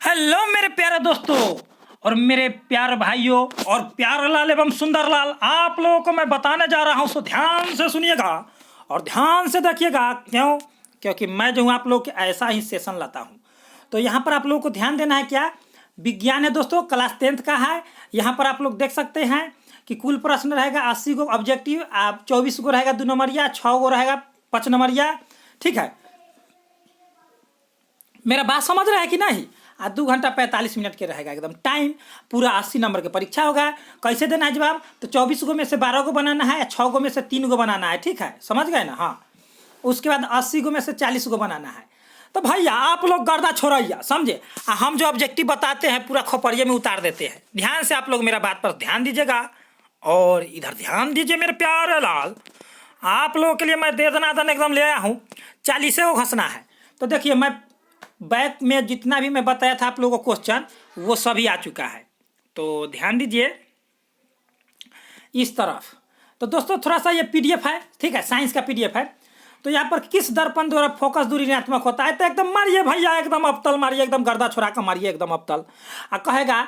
Hello मेरे प्यारे दोस्तों और मेरे प्यारे भाइयों और प्यारे लाल एवं सुंदर लाल, आप लोगों को मैं बताने जा रहा हूं, सो ध्यान से सुनिएगा और ध्यान से देखिएगा। क्योंकि मैं जो हूं आप लोग के ऐसा ही सेशन लाता हूं। तो यहाँ पर आप लोगों को ध्यान देना है। क्या विज्ञान है दोस्तों, क्लास 10th का है। यहाँ पर आप लोग देख सकते हैं कि कुल प्रश्न रहेगा 80 गो ऑब्जेक्टिव, आप 24 गो रहेगा 2 नंबरिया, 6 गो रहेगा 5 नंबरिया। ठीक है, मेरा बात समझ रहा है कि नहीं। 2 घंटा 45 मिनट के रहेगा एकदम टाइम। पूरा 80 नंबर की परीक्षा होगा। कैसे देना है जवाब? तो 24 गो में से 12 गो बनाना है, 6 गो में से 3 गो बनाना है। ठीक है, समझ गए ना। हाँ, उसके बाद 80 गो में से 40 गो बनाना है। तो भैया आप लोग गर्दा छोड़िया, समझे। हम जो ऑब्जेक्टिव बताते हैं पूरा खोपड़िए में उतार देते हैं। ध्यान से आप लोग मेरा बात पर ध्यान दीजिएगा और इधर ध्यान दीजिए मेरे प्यारे लाल। आप लोगों के लिए मैं दे दनादन एकदम ले आया हूँ। 40 को घसना है। तो देखिए, मैं बैक में जितना भी मैं बताया था आप लोगों को क्वेश्चन, वो सभी आ चुका है। तो ध्यान दीजिए इस तरफ। तो दोस्तों थोड़ा सा ये पीडीएफ है, ठीक है, साइंस का पीडीएफ है। तो यहाँ पर किस दर्पण द्वारा फोकस दूरी ऋणात्मक होता है? तो एकदम मारिए भैया, एकदम अबतल मारिए, एकदम गर्दा छोड़ा का मारिए, एकदम अबतल। कहेगा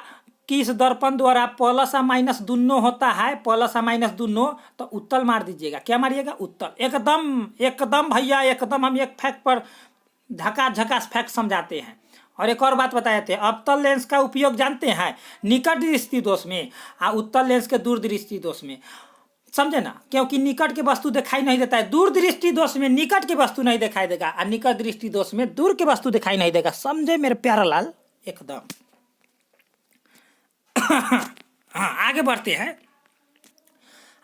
किस दर्पण द्वारा प्लस और माइनस दोनों होता है, प्लस और माइनस दोनों, तो उत्तल मार दीजिएगा। क्या मारिएगा? उत्तल। एकदम एकदम भैया, एकदम हम एक फैक्ट पर झकास फैक्ट समझाते हैं। और एक और बात बताए थे, अवतल लेंस का उपयोग जानते हैं निकट दृष्टि दोष में और उत्तल लेंस के दूर दृष्टि दोष में, समझे ना। क्योंकि निकट के वस्तु दिखाई नहीं देता है, दूर दृष्टि दोष में निकट के वस्तु नहीं दिखाई देगा और निकट दृष्टि दोष में दूर के वस्तु दिखाई नहीं देगा। समझे मेरे प्यारा लाल? एकदम। हाँ, आगे बढ़ते हैं।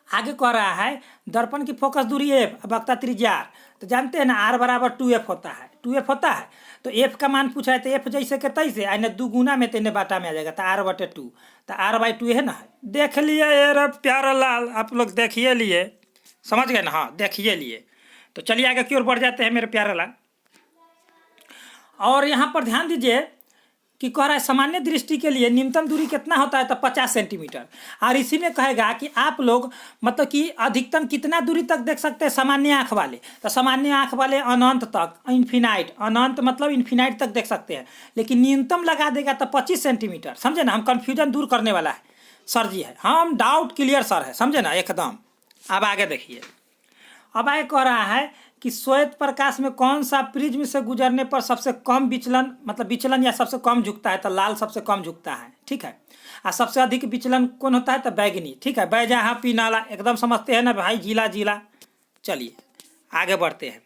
आगे कह रहा है दर्पण की फोकस दूरी एफ, वक्ता त्रिज्या। तो जानते हैं ना आर बराबर 2f होता है, 2f होता है। तो एफ का मान पूछा है, तो एफ जैसे के तैसे आने 2 गुना में तेने बाटा में आ जाएगा, तो r/2। तो r/2 है ना। देख लिए यार प्यारा लाल, आप लोग देखिए लिए, समझ गए ना। हाँ, देखिए लिए। तो चलिए आगे की ओर बढ़ जाते हैं मेरे प्यारे लाल। और यहाँ पर ध्यान दीजिए कि कह रहा है सामान्य दृष्टि के लिए न्यूनतम दूरी कितना होता है? तो 50 सेंटीमीटर। और इसी में कहेगा कि आप लोग मतलब कि अधिकतम कितना दूरी तक देख सकते हैं सामान्य आँख वाले? तो सामान्य आँख वाले अनंत तक, इन्फिनाइट, अनंत मतलब इन्फिनाइट तक देख सकते हैं। लेकिन न्यूनतम लगा देगा तो 25 सेंटीमीटर। समझे ना, हम कन्फ्यूजन दूर करने वाला है सर जी है, हम डाउट क्लियर सर है, समझे ना एकदम। अब आगे देखिए। अब आगे कह रहा है कि श्वेत प्रकाश में कौन सा प्रिज्म से गुजरने पर सबसे कम विचलन, मतलब विचलन या सबसे कम झुकता है? तो लाल सबसे कम झुकता है, ठीक है। और सबसे अधिक विचलन कौन होता है? तो बैगनी, ठीक है। बैजहा पीनाला, एकदम समझते हैं ना भाई, जिला जिला। चलिए आगे बढ़ते हैं।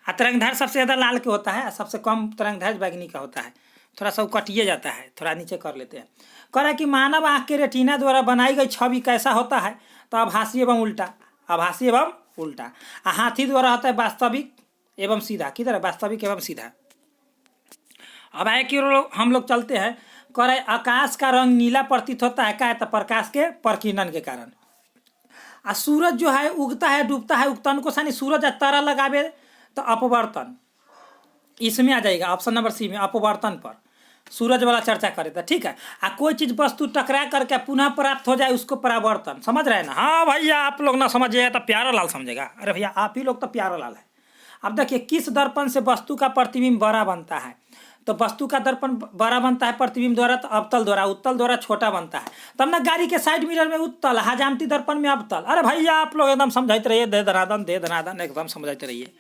और तरंगधार सबसे ज़्यादा लाल के होता है, सबसे कम तरंगधार बैगनी का होता है। थोड़ा सा कटिए जाता है, थोड़ा नीचे कर लेते हैं। कह रहा है कि मानव आँख के रेटिना द्वारा बनाई गई छवि कैसा होता है? तो आभासी एवं उल्टा, आभासी एवं उल्टा। हाथी द्वारा होता है वास्तविक एवं सीधा। किधर है? वास्तविक एवं सीधा। अब आए कि हम लोग चलते हैं। कह रहे आकाश का रंग नीला प्रतीत होता है, क्या है? तो प्रकाश के प्रकीर्णन के कारण। आ सूरज जो है उगता है डूबता है, उगतन को सानी सूरज तारा लगावे तो अपवर्तन, इसमें आ जाएगा ऑप्शन नंबर सी में, अपवर्तन पर सूरज वाला चर्चा करे था, ठीक है। कोई चीज वस्तु टकरा करके पुनः प्राप्त हो जाए उसको परावर्तन, समझ रहे हैं ना। हाँ भैया, आप लोग ना समझिएगा तो प्यारा लाल समझेगा। अरे भैया आप ही लोग तो प्यारा लाल है। अब देखिए किस दर्पण से वस्तु का प्रतिबिंब बड़ा बनता है? तो वस्तु का दर्पण बड़ा बनता है प्रतिबिंब द्वारा, तो अवतल द्वारा, उत्तल द्वारा छोटा बनता है। तब ना गाड़ी के साइड मिरर में उत्तल, हजामती दर्पण में अवतल। अरे भैया आप लोग एकदम समझाते रहिए, दे दनादन एकदम समझाते रहिए।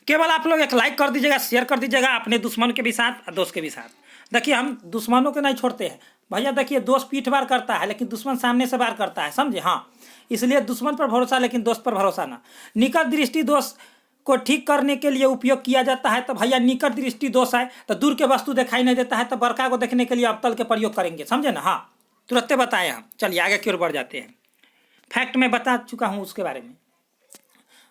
केवल आप लोग एक लाइक कर दीजिएगा, शेयर कर दीजिएगा अपने दुश्मन के भी साथ और दोस्त के भी साथ। देखिए हम दुश्मनों को नहीं छोड़ते हैं भैया। देखिए दोस्त पीठ बार करता है लेकिन दुश्मन सामने से बार करता है, समझे। हाँ, इसलिए दुश्मन पर भरोसा लेकिन दोस्त पर भरोसा ना। निकट दृष्टि दोष को ठीक करने के लिए उपयोग किया जाता है। तो भैया निकट दृष्टि दोष है तो दूर के वस्तु दिखाई नहीं देता है, तो बड़का को देखने के लिए अवतल के प्रयोग करेंगे, समझे ना। हाँ, तुरंत बताए हम। चलिए आगे की ओर बढ़ जाते हैं। फैक्ट में बता चुका हूँ उसके बारे में,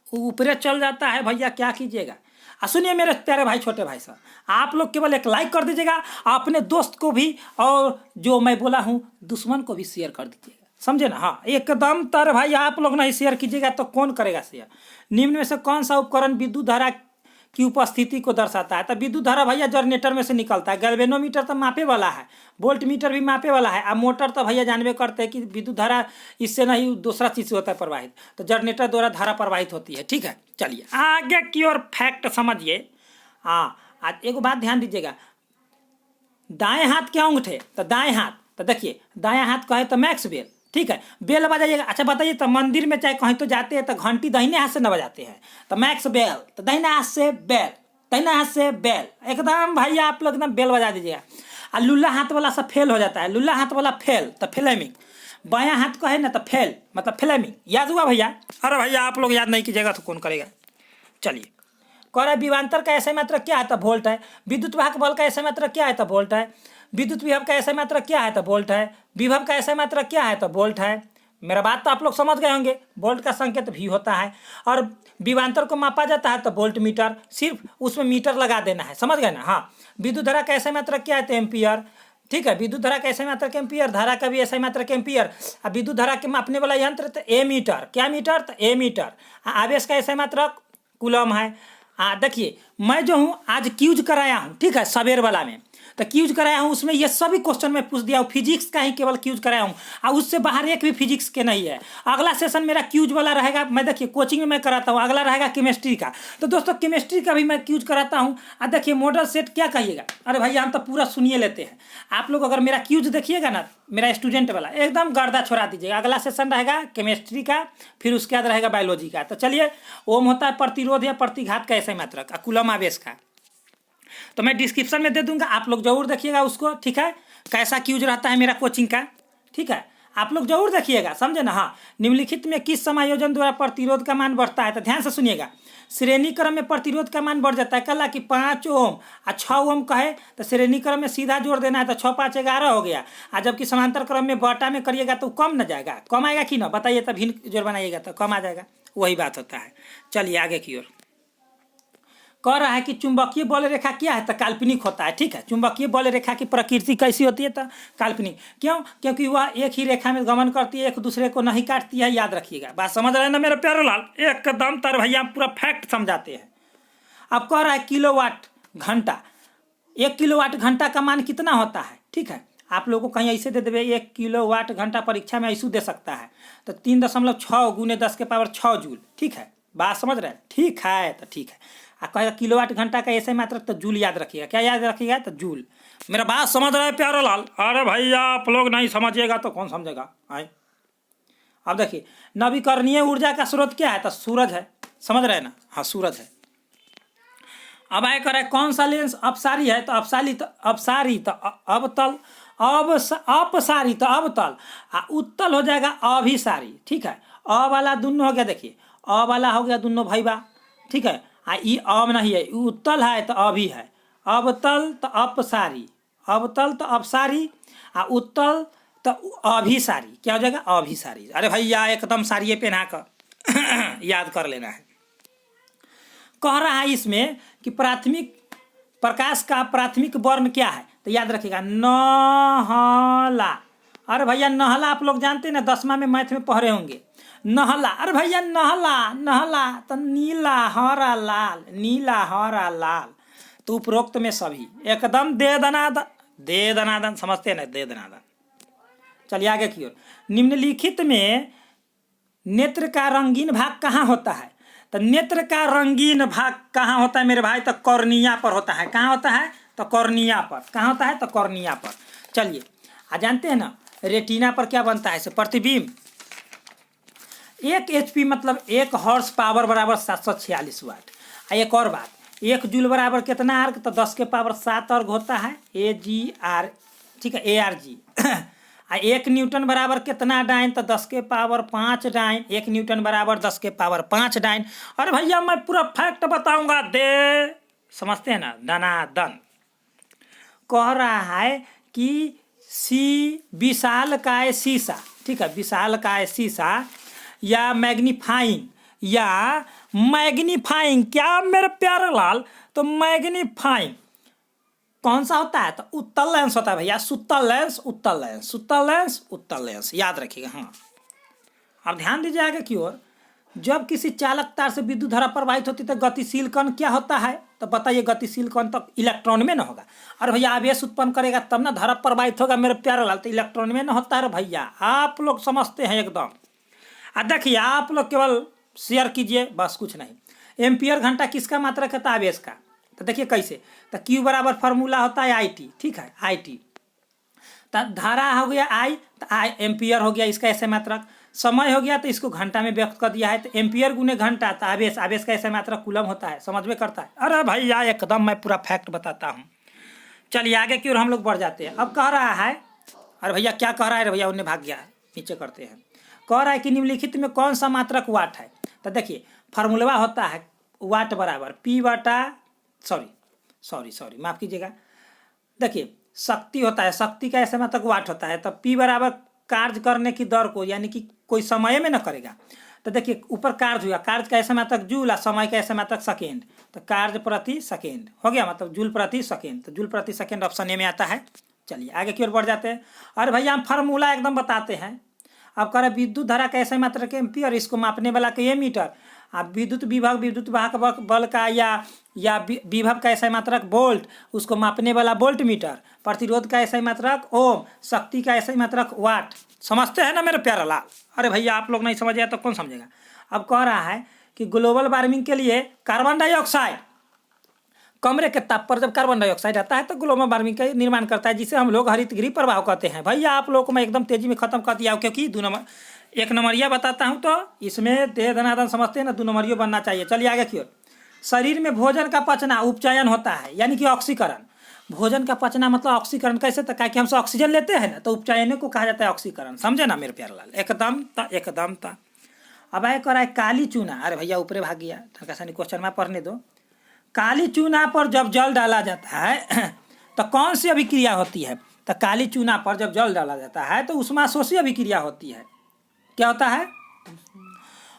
ऊपरे चल जाता है भैया, क्या कीजिएगा। सुनिए मेरे प्यारे भाई, छोटे भाई साहब, आप लोग केवल एक लाइक कर दीजिएगा, अपने दोस्त को भी और जो मैं बोला हूँ दुश्मन को भी शेयर कर दीजिएगा, समझे ना। हाँ एकदम। तर भाई आप लोग नहीं शेयर कीजिएगा तो कौन करेगा शेयर? निम्न में से कौन सा उपकरण विद्युत धारा की उपस्थिति को दर्शाता है? तो विद्युत धारा भैया जनरेटर में से निकलता है। गैल्वेनोमीटर तो मापे वाला है, वोल्ट मीटर भी मापे वाला है। अब मोटर तो भैया जानबे करते हैं कि विद्युत धारा इससे नहीं दूसरा चीज से होता है प्रवाहित, तो जनरेटर द्वारा धारा प्रवाहित होती है, ठीक है। चलिए आगे की ओर फैक्ट समझिए। हाँ, आज एक बात ध्यान दीजिएगा, दाएं हाथ के अंगूठे तो दाएं हाथ, तो देखिए दाएं हाथ कहे तो मैक्स बेल, ठीक है, बेल बजाइएगा। अच्छा बताइए, तो मंदिर में चाहे कहीं तो जाते हैं तो घंटी दाहिने हाथ से न बजाते हैं, तो मैक्स बेल, तो दाहिने हाथ से बेल, दाहिने हाथ से बेल, एकदम भाई आप लोग एकदम बेल बजा दीजिएगा। और लुल्ला हाथ वाला सब फेल हो जाता है, लुल्ला हाथ वाला फेल तो फ्लेमिंग, बायां हाथ कहे ना तो फेल मतलब फ्लेमिंग, याद हुआ भैया? अरे भैया आप लोग याद नहीं कीजिएगा तो कौन करेगा। चलिए, कह रहा है विभवांतर का ऐसा मात्रक क्या है? तो वोल्ट है। विद्युत वाहक बल का ऐसा मात्रक क्या है? तो वोल्ट है। विद्युत विभव का ऐसा मात्रक क्या है? तो वोल्ट है। विभव का ऐसा मात्रक क्या है? तो वोल्ट है। मेरा बात तो आप लोग समझ गए होंगे। वोल्ट का संकेत भी होता है और विभवांतर को मापा जाता है तो वोल्ट मीटर, सिर्फ उसमें मीटर लगा देना है, समझ गए ना? हाँ। विद्युत धारा का ऐसा मात्रक क्या है? तो एम्पियर, ठीक है। विद्युत धारा का ऐसा मात्रक एम्पियर, धारा का भी ऐसा मात्रक एम्पियर। अब विद्युत धारा के मापने वाला यंत्र तो ए मीटर, क्या मीटर? तो ए मीटर। आवेश का ऐसा मात्रक कूलम है। देखिए मैं जो हूँ आज क्यूज कराया हूँ, ठीक है, सवेर वाला में तो क्यूज कराया हूँ, उसमें ये सभी क्वेश्चन मैं पूछ दिया हूँ, फिजिक्स का ही केवल क्यूज कराया हूँ और उससे बाहर एक भी फिजिक्स के नहीं है। अगला सेशन मेरा क्यूज वाला रहेगा, मैं देखिए कोचिंग में मैं कराता हूँ, अगला रहेगा केमिस्ट्री का। तो दोस्तों केमिस्ट्री का भी मैं क्यूज कराता हूँ। और देखिए मॉडल सेट क्या कहिएगा? अरे भैया हम तो पूरा सुनिए लेते हैं। आप लोग अगर मेरा क्यूज देखिएगा ना, मेरा स्टूडेंट वाला, एकदम गर्दा छोड़ा दीजिएगा। अगला सेशन रहेगा केमिस्ट्री का, फिर उसके बाद रहेगा बायोलॉजी का। तो चलिए, ओम होता है प्रतिरोध या प्रतिघात का ऐसा मात्रक, कूलम आवेश का, तो मैं डिस्क्रिप्शन में दे दूंगा, आप लोग जरूर देखिएगा उसको, ठीक है। कैसा क्यूज रहता है मेरा कोचिंग का, ठीक है, आप लोग जरूर देखिएगा, समझे ना? हाँ। निम्नलिखित में किस समायोजन द्वारा प्रतिरोध का मान बढ़ता है? तो ध्यान से सुनिएगा। श्रेणी क्रम में प्रतिरोध का मान बढ़ जाता है। कल कि 5 ओम और 6 ओम कहे तो श्रेणी क्रम में सीधा जोड़ देना है, तो 6 5 11 हो गया। और जबकि समांतर क्रम में बटा में करिएगा तो कम न जाएगा, कम आएगा कि ना? बताइए, तब भिन्न जोड़ बनाइएगा तो कम आ जाएगा, वही बात होता है। चलिए आगे की ओर। कह रहा है कि चुंबकीय बल रेखा क्या है? तो काल्पनिक होता है, ठीक है। चुंबकीय बल रेखा की प्रकृति कैसी होती है? तो काल्पनिक। क्यों? क्योंकि वह एक ही रेखा में गमन करती है, एक दूसरे को नहीं काटती है, याद रखिएगा। बात समझ रहे हैं ना मेरे प्यारे लाल? एकदम तर भैया पूरा फैक्ट समझाते हैं। अब कह रहा है किलोवाट घंटा, 1 किलोवाट घंटा का मान कितना होता है? ठीक है, आप लोगों को कहीं ऐसे दे देवे 1 किलोवाट घंटा, परीक्षा में ऐसे दे सकता है, तो 3.6 गुने 10⁻6 जूल, ठीक है। बात समझ रहे हैं? ठीक है, तो ठीक है। कहेगा किलोवाट घंटा का ऐसे मात्रक, तो जूल याद रखिएगा। क्या याद रखिएगा? तो जूल। मेरा बात समझ रहा है प्यारे लाल? अरे भैया आप लोग नहीं समझिएगा तो कौन समझेगा? आए अब देखिए, नवीकरणीय ऊर्जा का स्रोत क्या है? तो सूरज है, समझ रहे हैं ना? हाँ, सूरज है। अब आए करे कौन सा लेंस अपसारी है? तो अपसारी तो अवतल, अपसारी तो अवतल, उत्तल हो जाएगा अभिसारी, ठीक है। अ वाला दोनों हो गया, देखिए अ वाला हो गया दोनों भैया, ठीक है। ई अब नहीं है, उत्तल है तो अभी है, अवतल तो अपसारी, अवतल तो अपसारी, उत्तल तो अभिसारी, क्या हो जाएगा? अभिसारी। अरे भैया एकदम सारिये पहना कर याद कर लेना है। कह रहा है इसमें कि प्राथमिक प्रकाश का प्राथमिक वर्ण क्या है? तो याद रखिएगा नहला। अरे भैया नहला आप लोग जानते हैं ना, 10वीं में मैथ में पढ़े होंगे नहला। अरे भैया नहला, नहला तो नीला हरा लाल, नीला हरा लाल, तो उपरोक्त में सभी एकदम दे दनादन, दे दनादन, समझते हैं ना? दे दनादन। चलिए आगे की ओर। निम्नलिखित में नेत्र का रंगीन भाग कहाँ होता है? तो नेत्र का रंगीन भाग कहाँ होता है मेरे भाई? तो कॉर्निया पर होता है। कहाँ होता है? तो कॉर्निया पर। कहाँ होता है? तो कॉर्निया पर। चलिए जानते हैं ना रेटिना पर क्या बनता है? प्रतिबिंब। 1 HP मतलब 1 हॉर्स पावर बराबर 746 वाट। एक और बात, 1 जूल बराबर कितना आर्क? तो 10⁻7 अर्ग होता है, AGR, ठीक है, ARG। 1 न्यूटन बराबर कितना डाइन? तो 10⁵ डाइन। 1 न्यूटन बराबर 10⁵ डाइन। अरे भैया मैं पूरा फैक्ट बताऊंगा, दे समझते हैं ना? दनादन। कह रहा है कि विशालकाय शीशा, ठीक है, विशालकाय शीशा या मैग्नीफाइंग क्या मेरे प्यारे लाल? तो मैग्नीफाइंग कौन सा होता है? तो उत्तल लेंस होता है भैया, सुतल लेंस, उत्तल लेंस, सुतल लेंस, उत्तल लेंस, याद रखिएगा। हाँ, अब ध्यान दीजिए आगे की ओर। जब किसी चालक तार से विद्युत धारा प्रवाहित होती है तो गतिशील कण क्या होता है? तो बताइए, गतिशील कण तो इलेक्ट्रॉन में ना होगा। अरे भैया आवेश उत्पन्न करेगा तब ना धारा प्रवाहित होगा मेरे प्यारे लाल, तो इलेक्ट्रॉन में ना होता है। भैया आप लोग समझते हैं एकदम। देखिए आप लोग केवल शेयर कीजिए, बस कुछ नहीं। एम्पियर घंटा किसका मात्रक है? तो आवेश का। तो देखिए कैसे, तो Q बराबर फार्मूला होता है IT, ठीक है, IT। तो धारा हो गया I, तो I एम्पियर हो गया इसका ऐसे मात्रक, समय हो गया तो इसको घंटा में व्यक्त कर दिया है, तो एम्पियर गुने घंटा, तो आवेश, आवेश का ऐसे मात्रक कूलम होता है, समझ में करता है। अरे भैया एकदम मैं पूरा फैक्ट बताता हूँ। चलिए आगे की ओर हम लोग बढ़ जाते हैं। अब कह रहा है, अरे भैया क्या कह रहा है, भैया उन्हें भाग गया, नीचे करते हैं। कह रहा है कि निम्नलिखित में कौन सा मात्रक वाट है। तो देखिए फार्मूला होता है वाट बराबर P बटा सॉरी माफ़ कीजिएगा, देखिए शक्ति होता है, शक्ति का ऐसे मात्रक वाट होता है, तो P बराबर कार्य करने की दर को, यानी कि कोई समय में न करेगा। तो देखिए ऊपर कार्य हुआ, कार्य का ऐसे मात्रक जूल और समय का ऐसे मात्रक सेकेंड, तो कार्य प्रति सेकेंड हो गया, मतलब जूल प्रति सेकेंड, तो जूल प्रति सेकेंड ऑप्शन ए में आता है। चलिए आगे की ओर बढ़ जाते हैं। अरे भैया हम फार्मूला एकदम बताते हैं। अब कह रहे विद्युत धारा का ऐसे मात्रक एम्पियर, इसको मापने वाला का ये मीटर, अब विद्युत विभव, विद्युत वाहक बल का या विभव का ऐसा मात्रक वोल्ट, उसको मापने वाला वोल्ट मीटर, प्रतिरोध का ऐसा मात्रक ओम, शक्ति का ऐसा मात्रक वाट। समझते हैं ना मेरे प्यारा लाल। अरे भैया आप लोग नहीं समझिए तो कौन समझेगा। अब कह रहा है कि ग्लोबल वार्मिंग के लिए कार्बन डाइऑक्साइड, कमरे के ताप पर जब कार्बन डाइऑक्साइड आता है तो ग्लोबल वार्मिंग का निर्माण करता है, जिसे हम लोग हरितगृह प्रभाव कहते हैं। भैया आप लोग को मैं एकदम तेजी में खत्म कर दिया, क्योंकि 1 नंबरिया बताता हूँ तो इसमें दे धनाधन समझते हैं ना, 2 नंबरिया बनना चाहिए। चलिए आगे की ओर। शरीर में भोजन का पचना उपचयन होता है, यानी कि ऑक्सीकरण। भोजन का पचना मतलब ऑक्सीकरण कैसे, तो क्या कि हमसे ऑक्सीजन लेते हैं ना, तो उपचयन को कहा जाता है ऑक्सीकरण। समझे ना मेरे प्यारे लाल, एकदम था। अब आए कर काली चूना, अरे भैया ऊपरे भाग गया, क्वेश्चन में पढ़ने दो। काली चूना पर जब जल डाला जाता है तो कौन सी अभिक्रिया होती है। तो काली चूना पर जब जल डाला जाता है तो उष्माशोषी अभिक्रिया होती है। क्या होता है,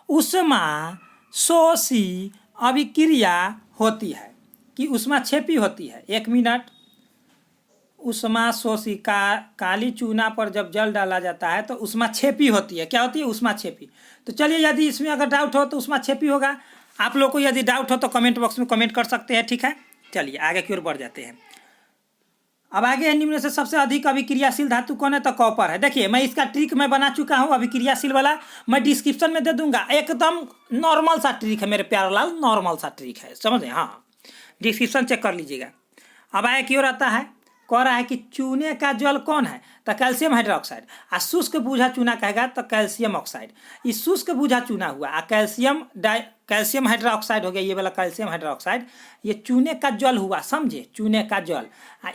उष्माशोषी अभिक्रिया होती है कि उष्माक्षेपी होती है। 1 मिनट। उष्माशोषी काली चूना पर जब जल डाला जाता है तो उष्माक्षेपी होती है। क्या होती है, उष्माक्षेपी। तो चलिए यदि इसमें अगर डाउट हो तो उष्माक्षेपी होगा। आप लोग को यदि डाउट हो तो कमेंट बॉक्स में कमेंट कर सकते हैं, ठीक है। चलिए आगे की ओर बढ़ जाते हैं। अब आगे निम्न से सबसे अधिक अभिक्रियाशील धातु कौन है, तो कॉपर है। देखिए मैं इसका ट्रिक मैं बना चुका हूँ अभिक्रियाशील वाला, मैं डिस्क्रिप्शन में दे दूंगा। एकदम नॉर्मल सा ट्रिक है मेरे प्यारे लाल, नॉर्मल सा ट्रिक है, समझे। हाँ डिस्क्रिप्शन चेक कर लीजिएगा। अब आगे की ओर आता है, कह रहा है कि चूने का जल कौन है, तो कैल्शियम हाइड्रोक्साइड। आ शुष्क बूझा चूना कहेगा तो कैल्शियम ऑक्साइड। इस शुष्क बूझा चूना हुआ आ कैल्शियम हाइड्रोक्साइड हो गया, ये वाला कैल्शियम हाइड्रोक्साइड, ये चूने का जल हुआ, समझे, चूने का जल।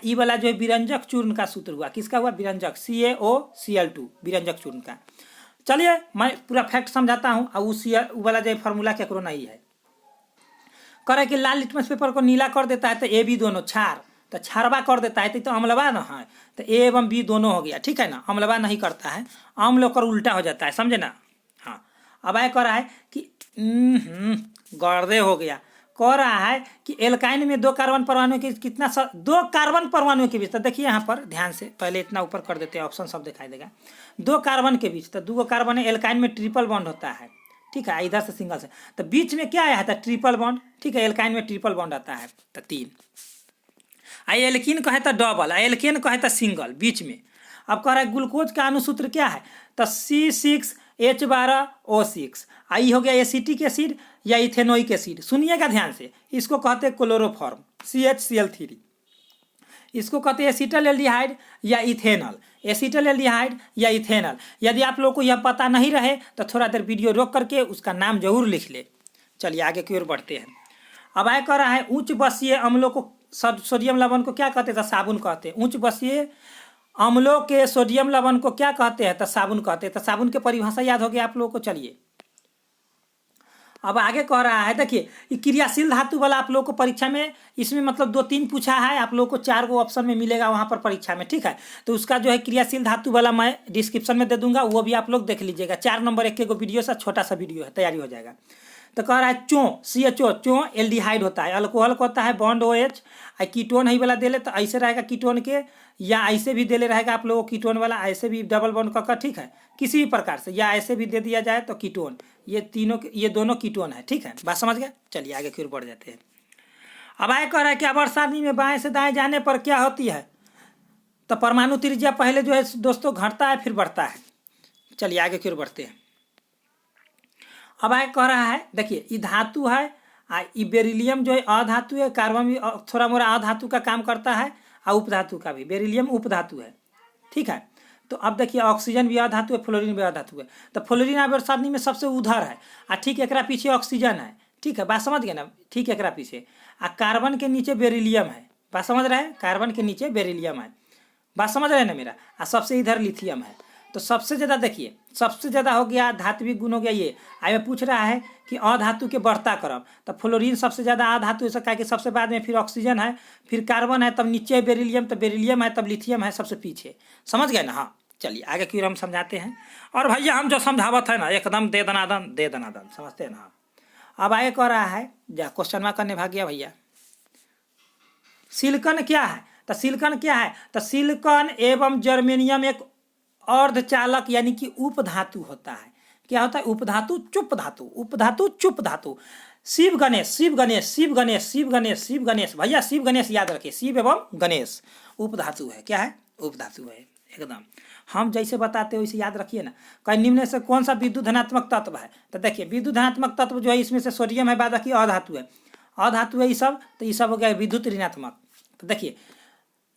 ये वाला जो विरंजक चूर्ण का सूत्र हुआ, किसका हुआ, विरंजक CaOCl2 विरंजक चूर्ण का। चलिए मैं पूरा फैक्ट समझाता हूँ। और उस वाला जो फार्मूला केकरो नहीं है। करे कि लाल लिटमस पेपर को नीला कर देता है तो A B दोनों क्षार, तो क्षारवा कर देता है तो अम्लवा ना है, तो A एवं B दोनों हो गया, ठीक है ना। अम्लवा नहीं करता है, अम्ल होकर उल्टा हो जाता है, समझे ना। हाँ अब आए कह रहा है कि गर्दे हो गया। कह रहा है कि एल्काइन में 2 कार्बन परमाणु के कितना 2 कार्बन परमाणु के बीच, तो देखिए यहाँ पर ध्यान से, पहले इतना ऊपर कर देते हैं, ऑप्शन सब दिखाई देगा। 2 कार्बन के बीच, तो 2 कार्बन है, एल्काइन में ट्रिपल बॉन्ड होता है, ठीक है, इधर से सिंगल से, तो बीच में क्या आया था, ट्रिपल बॉन्ड, ठीक है। एल्काइन में ट्रिपल बॉन्ड आता है, तो 3। एल्कीन कहे तो डबल, एल्केन कहे तो सिंगल, बीच में। अब कह रहा है ग्लूकोज का अणुसूत्र क्या है, तो C6H12O6। आई हो गया एसिटिक एसिड या इथेनोइक एसिड, सुनिएगा ध्यान से। इसको कहते हैं क्लोरोफॉर्म CHCl3। इसको कहते हैं एसिटल एल्डिहाइड या इथेनॉल, एसिटल एल्डिहाइड या इथेनॉल। यदि आप लोग को यह पता नहीं रहे तो थोड़ा देर वीडियो रोक करके उसका नाम जरूर लिख ले। चलिए आगे की ओर बढ़ते हैं। अब आए कह रहा है उच्च बसीय अम्लों को, सोडियम लवण को क्या कहते हैं, तो साबुन कहते हैं। उच्च बसीय अम्लों के सोडियम लवण को क्या कहते हैं, तो साबुन कहते हैं। तो साबुन की परिभाषा याद हो गया आप लोगों को। चलिए अब आगे कह रहा है, देखिए क्रियाशील धातु वाला आप लोग को परीक्षा में, इसमें मतलब 2-3 पूछा है, आप लोग को 4 गो ऑप्शन में मिलेगा वहाँ पर परीक्षा में, ठीक है। तो उसका जो है क्रियाशील धातु वाला मैं डिस्क्रिप्शन में दे दूंगा, वो भी आप लोग देख लीजिएगा। 4 नंबर 1 गो वीडियो सा छोटा सा वीडियो है, तैयारी हो जाएगा। तो कह रहा है CHO, चो एल्डिहाइड होता है, अल्कोहल को होता है बॉन्ड OH। कीटोन ही वाला दे ले तो ऐसे रहेगा कीटोन के, या ऐसे भी दे ले रहेगा आप लोगों को कीटोन वाला, ऐसे भी डबल बॉन्ड का, ठीक है, किसी भी प्रकार से, या ऐसे भी दे दिया जाए तो कीटोन। ये दोनों कीटोन है, ठीक है, बात समझ गए। चलिए आगे की ओर बढ़ जाते हैं। अब आए कह रहा है कि आवर्त सारणी में बाएं से दाएं जाने पर क्या होती है, तो परमाणु त्रिज्या पहले जो है दोस्तों घटता है फिर बढ़ता है। चलिए आगे की ओर बढ़ते हैं। अब आगे कह रहा है, देखिए ये धातु है ये बेरिलियम जो है अधातु है, कार्बन भी थोड़ा मोड़ा अधातु का काम करता है, और उपधातु का भी। बेरिलियम उपधातु है, ठीक है। तो अब देखिए ऑक्सीजन भी अधातु है, फ्लोरीन भी अधातु है। तो फ्लोरीन आवर्तसारणी में सबसे उधर है, आ ठीक एकरा पीछे ऑक्सीजन है, ठीक है, बात समझ गए ना, ठीक एकरा पीछे। आ कार्बन के नीचे बेरिलियम है, बात समझ रहे हैं, कार्बन के नीचे बेरिलियम है, बात समझ रहे हैं ना मेरा। आ सबसे इधर लिथियम है। तो सबसे ज़्यादा देखिए, सबसे ज़्यादा हो गया धात्विक गुण हो गया ये। आगे पूछ रहा है कि अधातु के बढ़ता क्रम, तो फ्लोरीन सबसे ज़्यादा अधातु है, कहा कि सबसे बाद में फिर ऑक्सीजन है, फिर कार्बन है, तब नीचे बेरिलियम, तब बेरिलियम है, तब लिथियम है सबसे पीछे। समझ गए ना। हाँ चलिए आगे क्यों हम समझाते हैं। और भैया हम जो समझावत है ना एकदम दे दनादन दे दनादन, समझते हैं ना। अब आगे कह रहा है, जा क्वेश्चन मार्क करने भाग गया भैया। सिलिकॉन क्या है, तो सिलिकॉन क्या है, तो सिलिकॉन एवं जर्मेनियम एक अर्धचालक यानी कि उपधातु होता है। क्या होता है, उपधातु चुप धातु, उपधातु चुप धातु। शिव गणेश, शिव गणेश, शिव गणेश, शिव गणेश, शिव गणेश, भैया शिव गणेश याद रखिए, शिव एवं गणेश उपधातु है। क्या है, उपधातु है एकदम। हम जैसे बताते हो वैसे याद रखिए ना। कहीं निम्न से कौन सा विद्युत धनात्मक तत्व है, तो देखिए विद्युत धनात्मक तत्व जो है इसमें से सोडियम है, बाद बाकी अधातु है, अधातु है ये सब। तो ये सब हो गया विद्युत ऋणात्मक। तो देखिए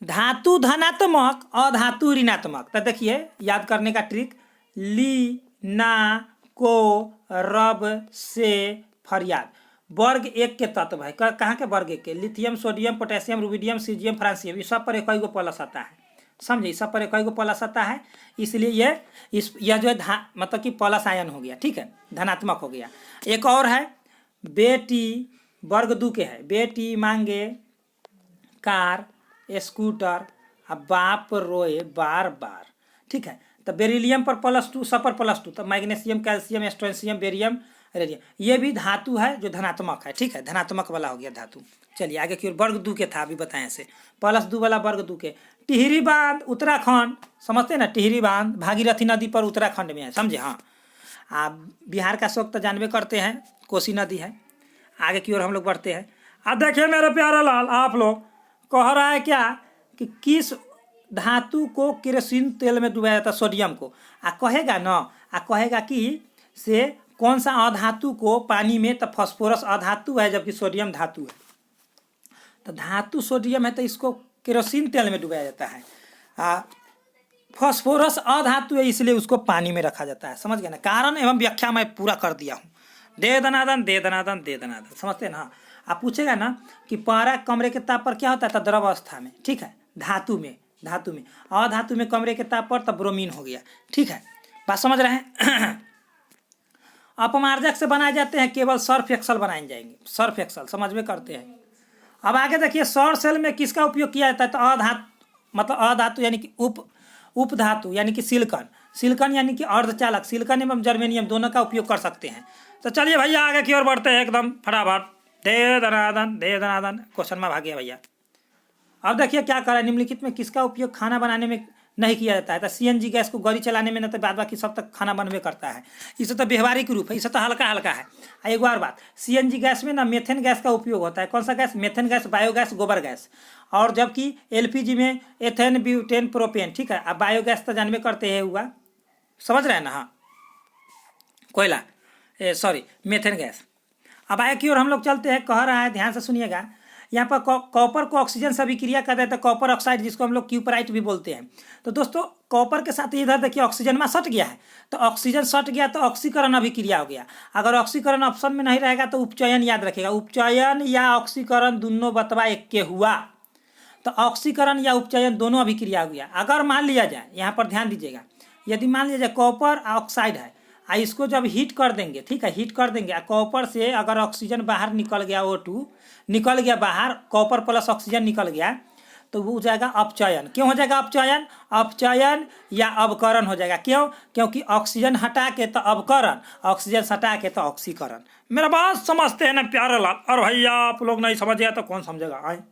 धातु धनात्मक, अधातु ऋणात्मक। तो देखिए याद करने का ट्रिक, ली ना को रब से फरियाद, वर्ग एक के तत्व है। कहाँ के वर्ग एक के, lithium, sodium, potassium, rubidium, caesium, francium, ये सब पर एक को प्लस आता है। समझे, सब पर एक को प्लस आता है, इसलिए यह जो है मतलब कि प्लस आयन हो गया, ठीक है, धनात्मक हो गया। एक और है बेटी, वर्ग दो के है, बेटी मांगे कार स्कूटर, अब बाप रोए बार बार, ठीक है। तो बेरिलियम पर +2, सब पर +2, तो magnesium, calcium, strontium, barium, radium, ये भी धातु है जो धनात्मक है, ठीक है, धनात्मक वाला हो गया धातु। चलिए आगे की ओर, वर्ग दो के था अभी बताएं से, +2 वाला वर्ग दो के। टिहरी बांध उत्तराखंड, समझते हैं ना, टिहरी बांध भागीरथी नदी पर उत्तराखंड में है, समझे। हाँ आप बिहार का शौक तो जानबे करते हैं, कोसी नदी है। आगे की ओर हम लोग बढ़ते हैं। अब देखिए मेरे प्यारे लाल, आप लोग कह रहा है क्या कि किस धातु को केरोसिन तेल में डुबाया जाता है, सोडियम को। कहेगा ना, कहेगा कि से कौन सा अधातु को पानी में, तो फास्फोरस अधातु है जबकि सोडियम धातु है। तो धातु सोडियम है तो इसको केरोसिन तेल में डुबाया जाता है। फास्फोरस अधातु है इसलिए उसको पानी में रखा जाता है। समझ गए ना, कारण एवं व्याख्या मैं पूरा कर दिया हूँ। दे दनादन दे दनादन दे दनादन, समझते हैं ना। आप पूछेगा ना कि पारा कमरे के ताप पर क्या होता है, तो द्रव अवस्था में, ठीक है, धातु में, धातु में, अधातु में कमरे के ताप पर तब ब्रोमीन हो गया, ठीक है, बात समझ रहे हैं। अपमार्जक से बनाए जाते हैं, केवल सर्फ एक्सल बनाए जाएंगे, सर्फ एक्सल समझ में करते हैं। अब आगे देखिए, सौर सेल में किसका उपयोग किया जाता है, तो अधातु, मतलब अधातु यानी कि उपधातु यानी कि सिलिकॉन, सिलिकॉन यानी कि अर्धचालक, सिलिकॉन एवं जर्मेनियम दोनों का उपयोग कर सकते हैं। तो चलिए भैया आगे की ओर बढ़ते हैं एकदम फटाफट। दे दनादन क्वेश्चन में भाग गया भैया। अब देखिए क्या करा, निम्नलिखित में किसका उपयोग खाना बनाने में नहीं किया जाता है, तो सीएनजी गैस को गाड़ी चलाने में, न तो बाद बाकी सब तक खाना बनबे करता है। इसे तो व्यवहारिक रूप है, इसे तो हल्का हल्का है। एक और बात, सीएनजी गैस में ना मेथेन गैस का उपयोग होता है। कौन सा गैस, मेथेन गैस, बायोगैस, गोबर गैस। और जबकि एलपीजी में एथेन, ब्यूटेन, प्रोपेन, ठीक है। अब बायोगैस तो जानबे करते हैं हुआ, समझ रहे हैं ना। हाँ कोयला, सॉरी मेथेन गैस। अब आगे की ओर हम लोग चलते हैं। कह रहा है, ध्यान से सुनिएगा, यहाँ पर कॉपर को ऑक्सीजन से अभिक्रिया कर देता है, कॉपर ऑक्साइड जिसको हम लोग क्यूपराइट भी बोलते हैं। तो दोस्तों कॉपर के साथ इधर देखिए ऑक्सीजन में सट गया है, तो ऑक्सीजन सट गया तो ऑक्सीकरण अभिक्रिया हो गया। अगर ऑक्सीकरण ऑप्शन में नहीं रहेगा तो उपचयन याद रखिएगा, उपचयन या ऑक्सीकरण दोनों बतवा एक के हुआ, तो ऑक्सीकरण या उपचयन दोनों अभिक्रिया हो गया। अगर मान लिया जाए, यहाँ पर ध्यान दीजिएगा, यदि मान लिया जाए कॉपर ऑक्साइड है, इसको जब हीट कर देंगे, ठीक है, हीट कर देंगे, कॉपर से अगर ऑक्सीजन बाहर निकल गया, O2 निकल गया बाहर, कॉपर प्लस ऑक्सीजन निकल गया, तो वो हो जाएगा अपचयन। क्यों हो जाएगा अपचयन, अपचयन या अवकरण हो जाएगा। क्यों, क्योंकि ऑक्सीजन हटा के तो अवकरण, ऑक्सीजन हटा के तो ऑक्सीकरण। मेरा बात समझते हैं ना प्यारे लाल। और भैया आप लोग नहीं समझ गया तो कौन समझेगा। आए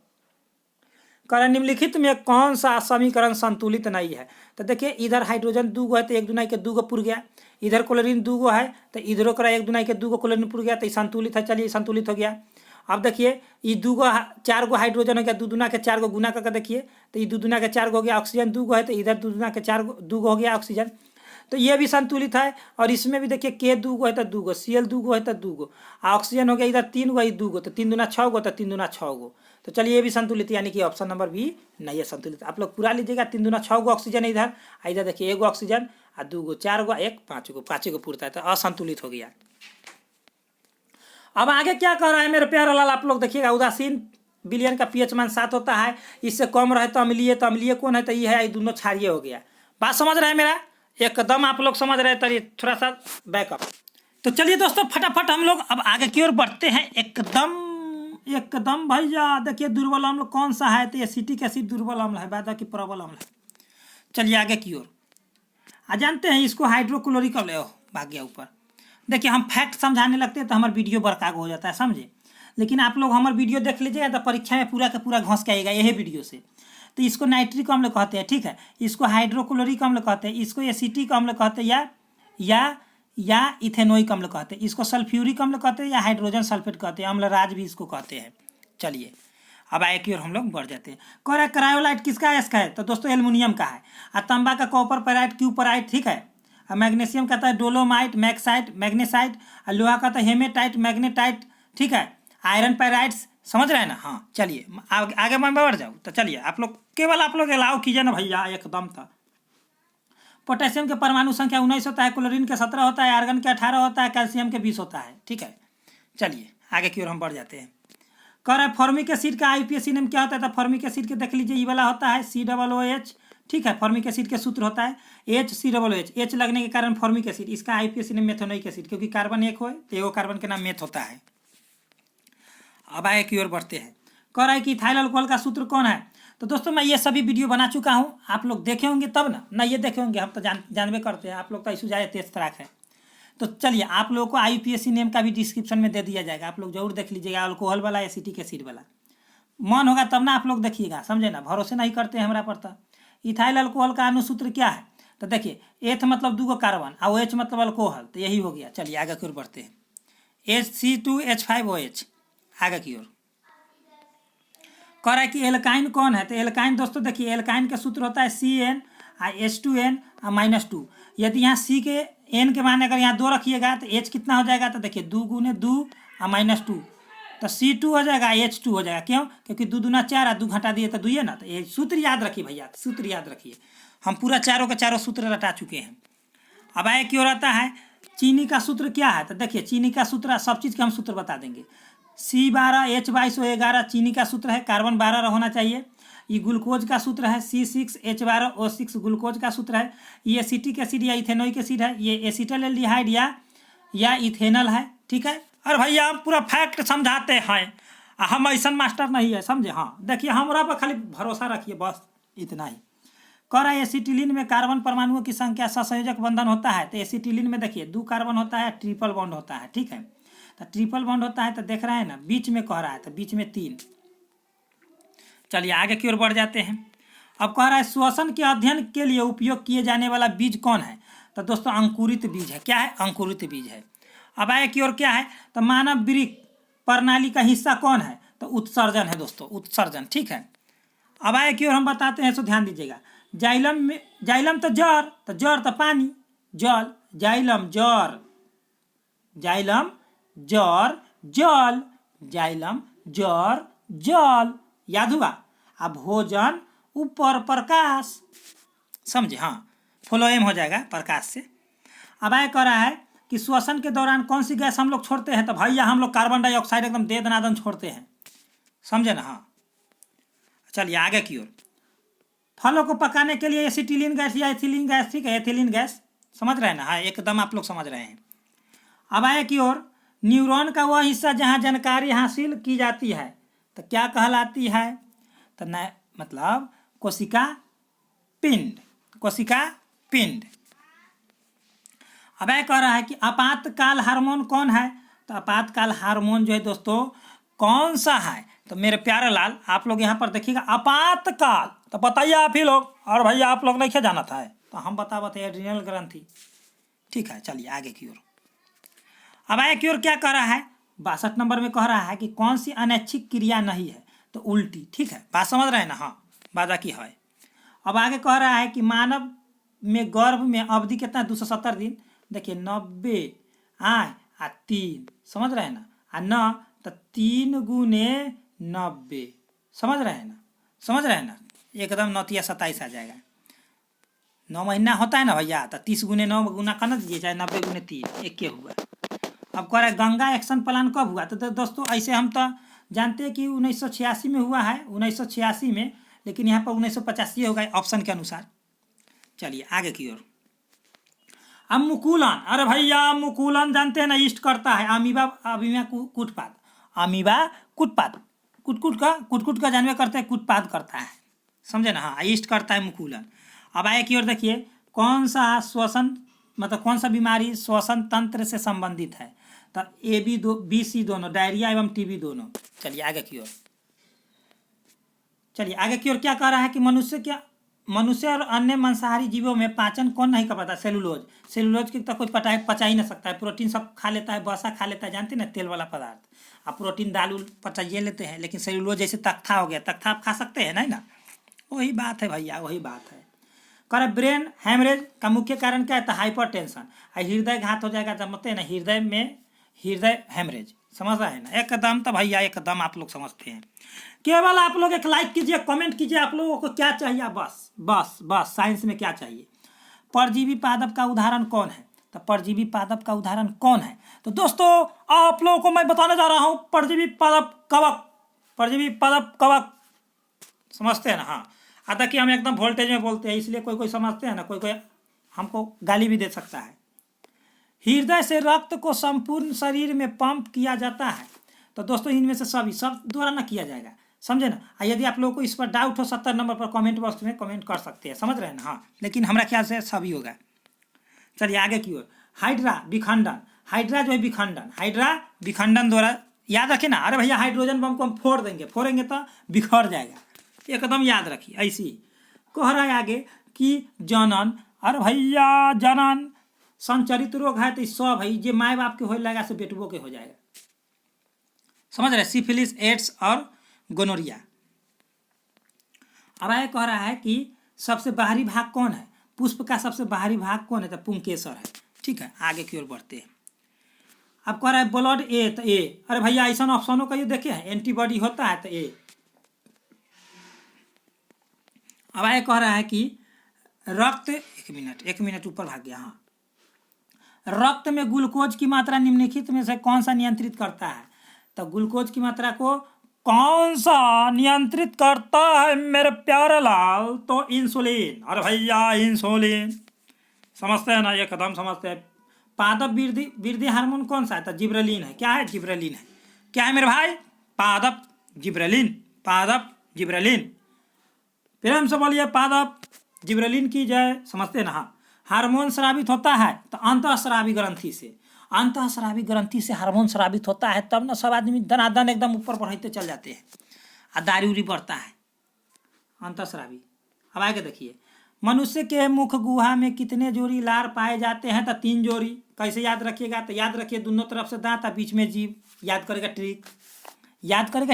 कारण निम्नलिखित में कौन सा समीकरण संतुलित नहीं है, तो देखिए इधर हाइड्रोजन 2 है तो 1 दूना के 2 पुर गया, इधर क्लोरीन 2 है तो इधरों का 1 दूना के 2 क्लोरीन पुर गया, तो ये संतुलित है। चलिए संतुलित हो गया। अब देखिए ये 4 गो हाइड्रोजन हो गया, 2 दूना के 4 गो गुना करके देखिए, तो ये 2 दूना के 4 गो हो गया, ऑक्सीजन 2 है तो इधर 2 दूना के 4 2 हो गया ऑक्सीजन। तो ये भी संतुलित है। और इसमें भी देखिए K 2 गो है तो 2 गो, Cl 2 गो है तो 2 गो, ऑक्सीजन हो गया इधर 3 गो, 2 गो, तो 3 दूना 6 गो, तो 3 दूना 6 गो। तो चलिए ये भी संतुलित, यानी कि ऑप्शन नंबर बी नहीं है संतुलित। आप लोग पूरा लीजिएगा, 3 दूना 6 गो ऑक्सीजन है इधर, इधर देखिए 1 गो ऑक्सीजन, 2 गो, 4 गो, 1 5 गो, 5 गो पूरता है, तो असंतुलित हो गया। अब आगे क्या कह रहा है मेरे प्यारे लाल, आप लोग देखिएगा। उदासीन विलयन का pH मान 7 होता है, इससे कम रहे तो अम्लीय कौन है, तो ये है, ये दोनों क्षारीय हो गया। बात समझ रहे हैं मेरा, एकदम आप लोग समझ रहे हैं। तो थोड़ा सा बैकअप। तो चलिए दोस्तों फटाफट हम लोग अब आगे की ओर बढ़ते हैं। एकदम भैया देखिए दुर्बल अम्ल कौन सा है, तो एसिटिक एसिड दुर्बल अम्ल है, बाद की प्रबल अम्ल है। चलिए आगे की ओर जानते हैं इसको हाइड्रोक्लोरिक अम्ल। भाग गया ऊपर। देखिए हम फैक्ट समझाने लगते हैं तो हमारा वीडियो बरकाग हो जाता है, समझे। लेकिन आप लोग हमारा वीडियो देख लीजिएगा तो परीक्षा में पूरा का पूरा घोंस के आएगा यही वीडियो से। तो इसको नाइट्रिक अम्ल कहते हैं, ठीक है। इसको हाइड्रोक्लोरिक अम्ल कहते हैं, इसको एसिटिक अम्ल कहते हैं, या इथेनोइक अम्ल कहते हैं। इसको सल्फ्यूरिक अम्ल कहते हैं या हाइड्रोजन सल्फेट कहते हैं, अम्लराज भी इसको कहते हैं। चलिए अब आए की ओर हम लोग बढ़ जाते हैं। कह रहा है क्रायोलाइट किसका एस्क है, तो दोस्तों एल्युमिनियम का है। और तांबा का कॉपर पेराइट, क्यूपराइट, ठीक है। और मैग्नीशियम का था डोलोमाइट, मैक्साइट, मैग्नेसाइट। और लोहा का था हेमेटाइट, मैग्नेटाइट, ठीक है। आयरन पैराइट्स, समझ रहे हैं ना। हाँ चलिए आगे मैं बढ़ जाऊँ। तो चलिए आप लोग केवल आप लोग अलाउ कीजिए ना भैया, एकदम था। पोटेशियम के परमाणु संख्या 19 होता है, क्लोरीन के 17 होता है, आर्गन के 18 होता है, कैल्शियम के 20 होता है, ठीक है। चलिए आगे की ओर हम बढ़ जाते हैं। कह रहा है फॉर्मिक एसिड का आईपीएसी नेम क्या होता है, तो फॉर्मिक एसिड के देख लीजिए ये वाला होता है COOH, ठीक है। फॉर्मिक एसिड के सूत्र होता है HCOOH। H लगने के कारण फॉर्मिक एसिड। इसका आईपीएसी नेम मेथोनोइक एसिड, क्योंकि कार्बन एक हो तो एगो कार्बन के नाम मेथ होता है। अब आगे की ओर बढ़ते हैं। कह रहा है कि इथाइल अल्कोहल का सूत्र कौन है, तो दोस्तों मैं ये सभी वीडियो बना चुका हूँ, आप लोग देखे होंगे तब ना ये देखे होंगे, हम तो जानबे करते हैं। आप लोग तो ऐसे जाए तेज तराक है। तो चलिए आप लोगों को आईपीएसी नेम का भी डिस्क्रिप्शन में दे दिया जाएगा, आप लोग जरूर देख लीजिएगा। अल्कोहल वाला, एसिटिक एसिड वाला, मन होगा तब ना आप लोग देखिएगा, समझे ना। भरोसे नहीं करते हैं हमारा पड़ता। इथाइल अल्कोहल का अनुसूत्र क्या है, तो देखिए एथ मतलब 2 गो कार्बन और OH मतलब अल्कोहल, तो यही हो गया। चलिए आगे की ओर बढ़ते हैं। HC2H5OH। आगे की ओर कह रहा है कि एल्काइन कौन है, तो एल्काइन दोस्तों देखिए एल्काइन का सूत्र होता है CN H2N -2। यदि यहाँ C के N के मान अगर यहाँ 2 रखिएगा तो H कितना हो जाएगा, तो देखिए 2 × 2 और -2, तो C2 हो जाएगा, H2 हो जाएगा। क्यों, क्योंकि 2 दूना 4 और 2 घटा दिए तो 2 है ना। तो ये सूत्र याद रखिए भैया, सूत्र याद रखिए। हम पूरा चारों के चारों सूत्र रटा चुके हैं। अब आए की ओर आता है चीनी का सूत्र क्या है, तो देखिए चीनी का सूत्र सब चीज़ के हम सूत्र बता देंगे। C12H22O11 चीनी का सूत्र है, कार्बन 12 होना चाहिए। ये ग्लूकोज का सूत्र है, C6H12O6 ग्लूकोज का सूत्र है। ये एसिटिक एसिड या इथेनोइक एसिड है, ये एसिटाल्डिहाइड या इथेनल है, ठीक है। और भैया हम पूरा फैक्ट समझाते हैं, हम ऐसा मास्टर नहीं है, समझे। हाँ देखिए हमारा पर खाली भरोसा रखिए, बस इतना ही। कह रहा है एसिटिलीन में कार्बन परमाणुओं की संख्या सहसंयोजक बंधन होता है, तो एसिटिलीन में देखिए 2 कार्बन होता है, ट्रिपल बॉन्ड होता है, ठीक है। तो ट्रिपल बॉन्ड होता है तो देख रहे हैं ना, बीच में कह रहा है तो बीच में 3। चलिए आगे की ओर बढ़ जाते हैं। अब कह रहा है श्वसन के अध्ययन के लिए उपयोग किए जाने वाला बीज कौन है, तो दोस्तों अंकुरित बीज है। क्या है, अंकुरित बीज है। अब आगे की ओर क्या है, तो मानव वृक्क प्रणाली का हिस्सा कौन है, तो उत्सर्जन है दोस्तों, उत्सर्जन, ठीक है। अब आगे की ओर हम बताते हैं, सो ध्यान दीजिएगा। जाइलम तो जड़ तो पानी, जल, जाइलम जड़, जाइलम जड़ जल, जाइलम जड़ जल, याद हुआ। अब भोजन ऊपर प्रकाश, समझे। हाँ फ्लोएम हो जाएगा प्रकाश से। अब आए कह रहा है कि श्वसन के दौरान कौन सी गैस हम लोग छोड़ते हैं, तो भैया हम लोग कार्बन डाइऑक्साइड एकदम दे दनादन छोड़ते हैं, समझे ना। हाँ चलिए आगे की ओर। फलों को पकाने के लिए एसिटिलीन गैस या एथिलीन गैस, ठीक है, एथिलीन गैस, समझ रहे हैं ना। हाँ एकदम आप लोग समझ रहे हैं। अब आए की ओर न्यूरॉन का वह हिस्सा जहाँ जानकारी हासिल की जाती है, तो क्या कहलाती है, तो न मतलब कोशिका पिंड, कोशिका पिंड। अब यह कह रहा है कि आपातकाल हार्मोन कौन है, तो आपातकाल हार्मोन जो है दोस्तों कौन सा है, तो मेरे प्यारे लाल आप लोग यहाँ पर देखिएगा आपातकाल, तो बताइए आप ही लोग। और भैया आप लोग नहीं जाना था, तो हम बताए एड्रिनल ग्रंथि, ठीक है। चलिए आगे की ओर। अब आगे की ओर क्या कह रहा है, 62 नंबर में कह रहा है कि कौन सी अनैच्छिक क्रिया नहीं है, तो उल्टी, ठीक है। बात समझ रहे हैं ना। हाँ बाधा की है। अब आगे कह रहा है कि मानव में गर्भ में अवधि कितना 270 दिन। देखिए 90 आए आ 3, समझ रहे हैं ना, आ न तो 3 गुने 90, समझ रहे हैं ना, समझ रहे हैं ना, एकदम 9×27 आ जाएगा। 9 महीना होता है ना भैया, तो 30 गुने 9 गुना कर ना दीजिए, चाहे 90 गुने 3, एक के हुआ। अब कह रहा है गंगा एक्शन प्लान कब हुआ, तो दोस्तों ऐसे हम तो जानते हैं कि 1986 में हुआ है, 1986 में, लेकिन यहाँ पर 1985 होगा ऑप्शन के अनुसार। चलिए आगे की ओर। अब मुकुलन, अरे भैया मुकुलन जानते हैं ना, ईस्ट करता है अमीबा, अमीबा कूटपाद, अमीबा कूटपाद, कुटकुट का जानवर करते हैं, कूटपाद करता है, समझे ना, हाँ ईस्ट करता है मुकुलन। अब आगे की ओर देखिए, कौन सा श्वसन मतलब कौन सा बीमारी श्वसन तंत्र से संबंधित है, तो ABC दोनों, डायरिया एवं TB दोनों। चलिए आगे की ओर। चलिए आगे की ओर क्या कह रहा है कि मनुष्य और अन्य मांसाहारी जीवों में पाचन कौन नहीं कर पाता, सेलुलोज की तो कोई पचा ही नहीं सकता है, प्रोटीन सब खा लेता है, वसा खा लेता है, जानते हैं ना, तेल वाला पदार्थ। अब प्रोटीन दाल उल पचाइए लेते हैं, लेकिन सेलुलोज जैसे तख्ता हो गया, तख्ता आप खा सकते हैं नहीं ना, वही बात है भैया, वही बात है। कर ब्रेन हेमरेज का मुख्य कारण क्या है, तो हाइपरटेंशन, हृदय घात हो जाएगा, समझते हैं ना, हृदय हेमरेज, समझ रहे हैं ना, एकदम तो भैया एकदम आप लोग समझते हैं। केवल आप लोग एक लाइक कीजिए, कमेंट कीजिए, आप लोगों को क्या चाहिए, बस साइंस में क्या चाहिए। परजीवी पादप का उदाहरण कौन है, तो परजीवी पादप का उदाहरण कौन है, तो दोस्तों आप लोगों को मैं बताने जा रहा हूँ परजीवी पादप कवक, समझते हैं ना, हाँ। आता कि हम एकदम वोल्टेज में बोलते हैं, इसलिए कोई समझते हैं ना, कोई हमको गाली भी दे सकता है। हृदय से रक्त को संपूर्ण शरीर में पंप किया जाता है, तो दोस्तों इनमें से सब द्वारा ना किया जाएगा, समझे ना। यदि आप लोगों को इस पर डाउट हो 70 नंबर पर कमेंट बॉक्स में कमेंट कर सकते हैं, समझ रहे हैं ना, हाँ, लेकिन हमारा ख्याल से सभी होगा। चलिए आगे की ओर। हाइड्रा जो है विखंडन द्वारा, याद रखिए ना, अरे भैया हाइड्रोजन बम को हम फोड़ेंगे तो बिखर जाएगा, एकदम याद रखिए। ऐसी कह रहा है आगे कि जनन, अरे भैया जनन संचरित रोग है, तो सब है जे माए बाप के हो लगा से बेटुओं के हो जाएगा, समझ रहे, सिफिलिस, एड्स और गोनोरिया। अब आगे कह रहा है कि सबसे बाहरी भाग कौन है, पुष्प का सबसे बाहरी भाग कौन है, तो पुंकेसर है, ठीक है। आगे की ओर बढ़ते हैं। अब कह रहा है ब्लड ए, तो ए, अरे भैया ऐसा ऑप्शनों का ये देखे हैं, एंटीबॉडी होता है तो ए। अब आगे कह रहा है कि रक्त, एक मिनट ऊपर भाग गया, हाँ। रक्त में ग्लूकोज की मात्रा निम्नलिखित में से कौन सा नियंत्रित करता है, तो ग्लूकोज की मात्रा को कौन सा नियंत्रित करता है मेरे प्यारे लाल, तो इंसुलिन, अरे भैया इंसुलिन, समझते हैं ना, एकदम समझते हैं। पादप वृद्धि हार्मोन कौन सा है, तो जिब्रेलिन है, क्या है, जिब्रेलिन है, क्या है मेरे भाई, पादप जिब्रेलिन, प्रेम से बोलिए पादप जिब्रेलिन की जय, समझते हैं ना, हाँ। हार्मोन स्रावित होता है तो अंतःस्रावी ग्रंथि से हार्मोन स्रावित होता है, तब ना सब आदमी दनादन एकदम ऊपर बढ़ते चल जाते हैं, और दाढ़ी उड़ी बढ़ता है, अंतःस्रावी। अब आगे देखिए, मनुष्य के मुख गुहा में कितने जोड़ी लार पाए जाते हैं, तो 3 जोड़ी। कैसे याद रखिएगा, तो याद रखिए दोनों तरफ से दांत और बीच में जीभ, याद करेगा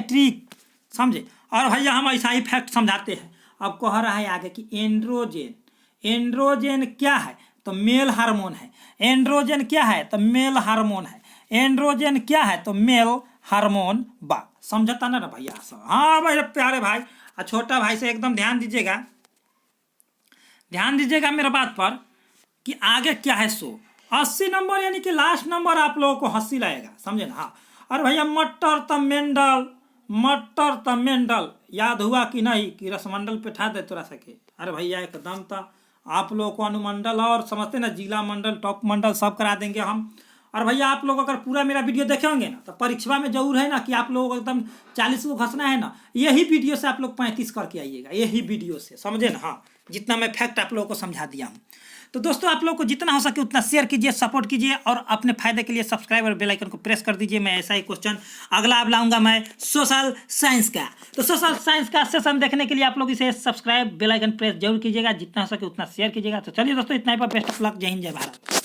ट्रिक, समझे। और भैया हम ऐसा ही फैक्ट समझाते हैं। अब कह रहा है आगे कि एंड्रोजन क्या है, तो मेल हार्मोन है, एंड्रोजन क्या है, तो मेल हार्मोन बा, समझता ना भैया सब, हाँ मेरे प्यारे भाई। और छोटा भाई से एकदम ध्यान दीजिएगा मेरे बात पर कि आगे क्या है। 80 नंबर यानी कि लास्ट नंबर आप लोगों को हंसी लगेगा, समझे ना, हाँ। और भैया मटर त मेंडल याद हुआ कि नहीं, कि रसमंडल पे ठा दे तोरा सके, अरे भैया एकदम तो आप लोगों को अनुमंडल और समझते ना, जिला मंडल, टॉप मंडल सब करा देंगे हम। और भैया आप लोग अगर पूरा मेरा वीडियो देखे होंगे ना, तो परीक्षा में जरूर है ना कि आप लोगों को एकदम 40 को घसना है ना, यही वीडियो से आप लोग 35 करके आइएगा, यही वीडियो से, समझे ना, हाँ। जितना मैं फैक्ट आप लोगों को समझा दिया हूँ। तो दोस्तों आप लोग को जितना हो सके उतना शेयर कीजिए, सपोर्ट कीजिए, और अपने फायदे के लिए सब्सक्राइब और बेल आइकन को प्रेस कर दीजिए। मैं ऐसा ही क्वेश्चन अगला अब लाऊंगा मैं सोशल साइंस का। तो सोशल साइंस का सेशन देखने के लिए आप लोग इसे सब्सक्राइब बेल आइकन प्रेस जरूर कीजिएगा, जितना हो सके उतना शेयर कीजिएगा। तो चलिए दोस्तों इतना ही पर, बेस्ट ऑफ लक, जय हिंद जय भारत।